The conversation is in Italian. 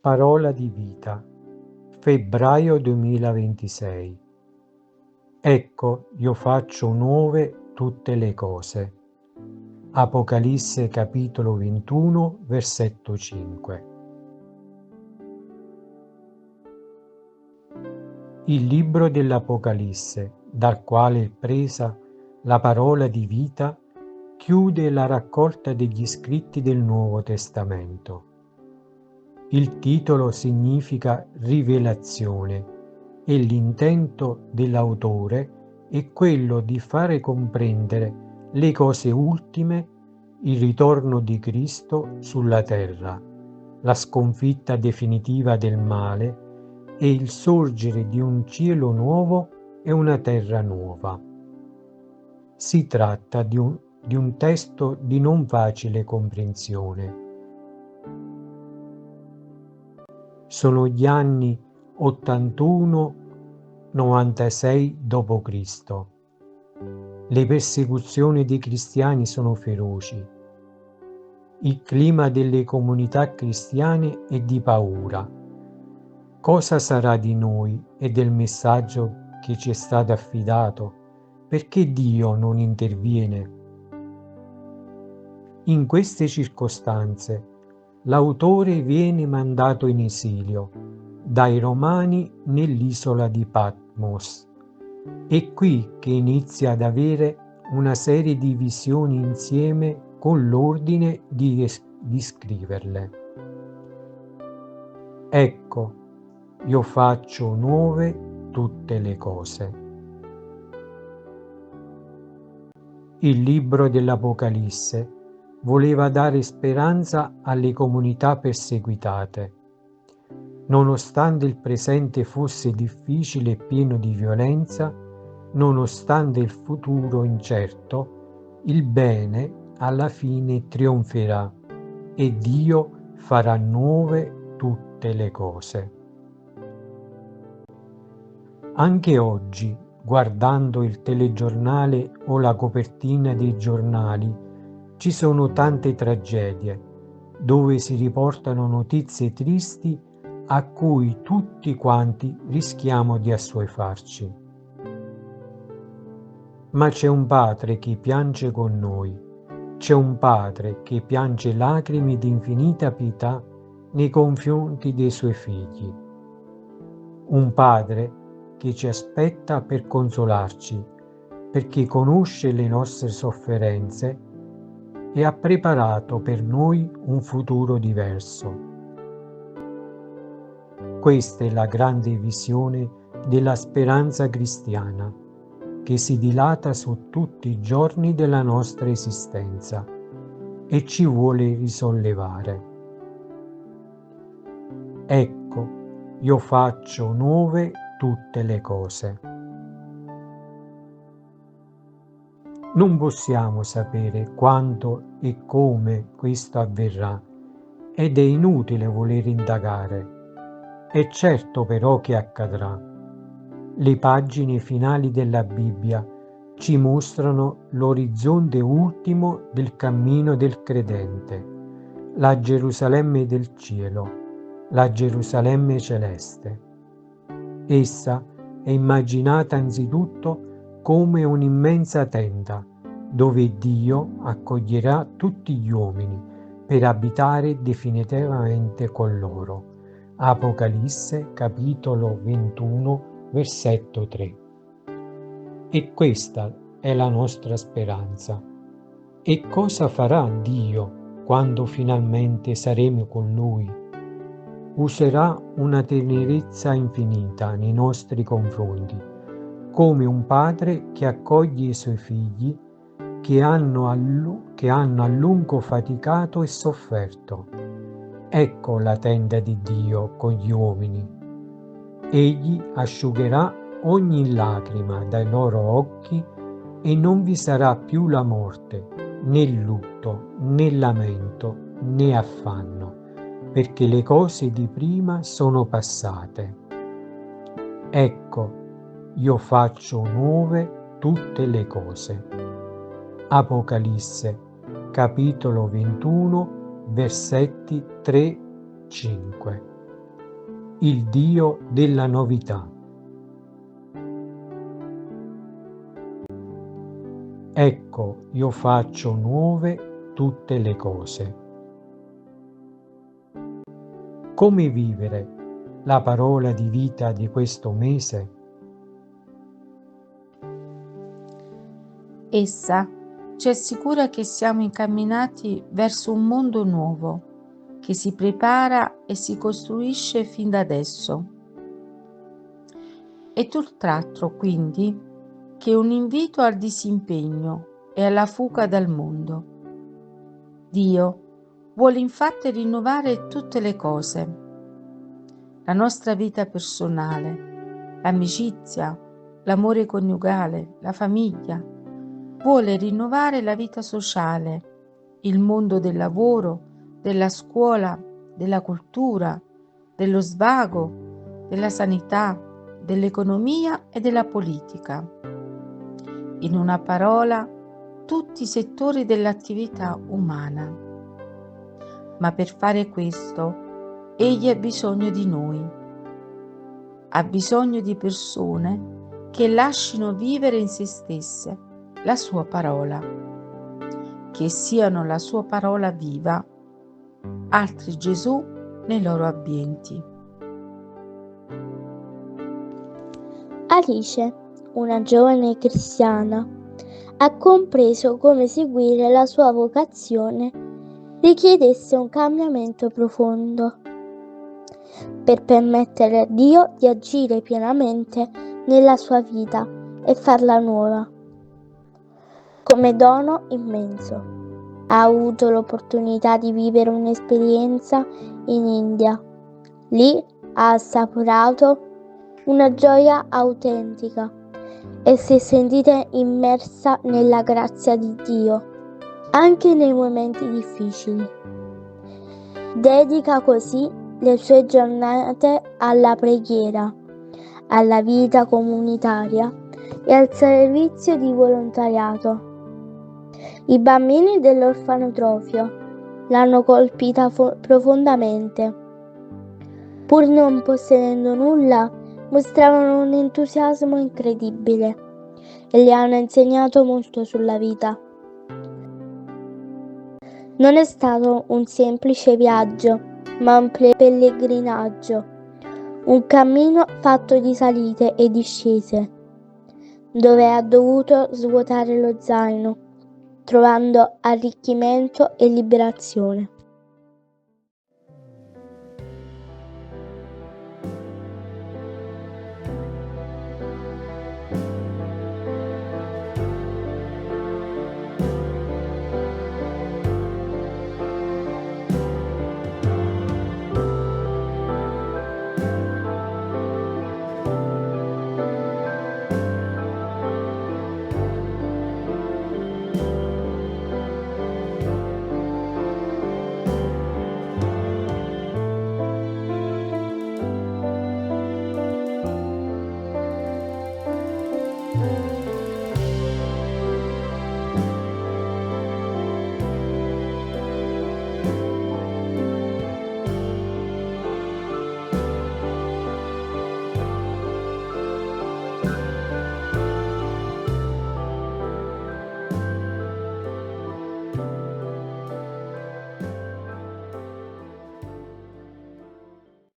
Parola di vita, febbraio 2026. Ecco, io faccio nuove tutte le cose. Apocalisse capitolo 21, versetto 5. Il libro dell'Apocalisse, dal quale è presa la parola di vita, chiude la raccolta degli scritti del Nuovo Testamento. Il titolo significa rivelazione e l'intento dell'autore è quello di fare comprendere le cose ultime, il ritorno di Cristo sulla terra, la sconfitta definitiva del male e il sorgere di un cielo nuovo e una terra nuova. Si tratta di un testo di non facile comprensione. Sono gli anni 81-96 d.C. Le persecuzioni dei cristiani sono feroci. Il clima delle comunità cristiane è di paura. Cosa sarà di noi e del messaggio che ci è stato affidato? Perché Dio non interviene? In queste circostanze, l'autore viene mandato in esilio dai Romani nell'isola di Patmos. È qui che inizia ad avere una serie di visioni insieme con l'ordine di scriverle. Ecco, io faccio nuove tutte le cose. Il libro dell'Apocalisse voleva dare speranza alle comunità perseguitate. Nonostante il presente fosse difficile e pieno di violenza, nonostante il futuro incerto, il bene alla fine trionferà e Dio farà nuove tutte le cose. Anche oggi, guardando il telegiornale o la copertina dei giornali, ci sono tante tragedie, dove si riportano notizie tristi a cui tutti quanti rischiamo di assuefarci. Ma c'è un Padre che piange con noi, c'è un Padre che piange lacrime di infinita pietà nei confronti dei Suoi figli. Un Padre che ci aspetta per consolarci, perché conosce le nostre sofferenze e ha preparato per noi un futuro diverso. Questa è la grande visione della speranza cristiana, che si dilata su tutti i giorni della nostra esistenza e ci vuole risollevare. Ecco, io faccio nuove tutte le cose. Non possiamo sapere quando e come questo avverrà ed è inutile voler indagare. È certo però che accadrà. Le pagine finali della Bibbia ci mostrano l'orizzonte ultimo del cammino del credente, la Gerusalemme del cielo, la Gerusalemme celeste. Essa è immaginata anzitutto come un'immensa tenda, dove Dio accoglierà tutti gli uomini per abitare definitivamente con loro. Apocalisse capitolo 21, versetto 3. E questa è la nostra speranza. E cosa farà Dio quando finalmente saremo con Lui? Userà una tenerezza infinita nei nostri confronti, come un padre che accoglie i suoi figli che hanno a lungo faticato e sofferto. Ecco la tenda di Dio con gli uomini. Egli asciugherà ogni lacrima dai loro occhi e non vi sarà più la morte, né lutto, né lamento, né affanno, perché le cose di prima sono passate. Ecco, io faccio nuove tutte le cose. Apocalisse, capitolo 21, versetti 3-5. il Dio della novità. Ecco, io faccio nuove tutte le cose. Come vivere la parola di vita di questo mese? Essa ci assicura che siamo incamminati verso un mondo nuovo, che si prepara e si costruisce fin da adesso. È tutt'altro, quindi, che un invito al disimpegno e alla fuga dal mondo. Dio vuole infatti rinnovare tutte le cose, la nostra vita personale, l'amicizia, l'amore coniugale, la famiglia. Vuole rinnovare la vita sociale, il mondo del lavoro, della scuola, della cultura, dello svago, della sanità, dell'economia e della politica. In una parola, tutti i settori dell'attività umana. Ma per fare questo, Egli ha bisogno di noi. Ha bisogno di persone che lascino vivere in se stesse la sua parola, che siano la sua parola viva, altri Gesù nei loro ambienti. Alice, una giovane cristiana, ha compreso come seguire la sua vocazione richiedesse un cambiamento profondo per permettere a Dio di agire pienamente nella sua vita e farla nuova. Come dono immenso, ha avuto l'opportunità di vivere un'esperienza in India. Lì ha assaporato una gioia autentica e si è sentita immersa nella grazia di Dio, anche nei momenti difficili. Dedica così le sue giornate alla preghiera, alla vita comunitaria e al servizio di volontariato. I bambini dell'orfanotrofio l'hanno colpita profondamente. Pur non possedendo nulla, mostravano un entusiasmo incredibile e le hanno insegnato molto sulla vita. Non è stato un semplice viaggio, ma un pellegrinaggio, un cammino fatto di salite e discese, dove ha dovuto svuotare lo zaino, trovando arricchimento e liberazione.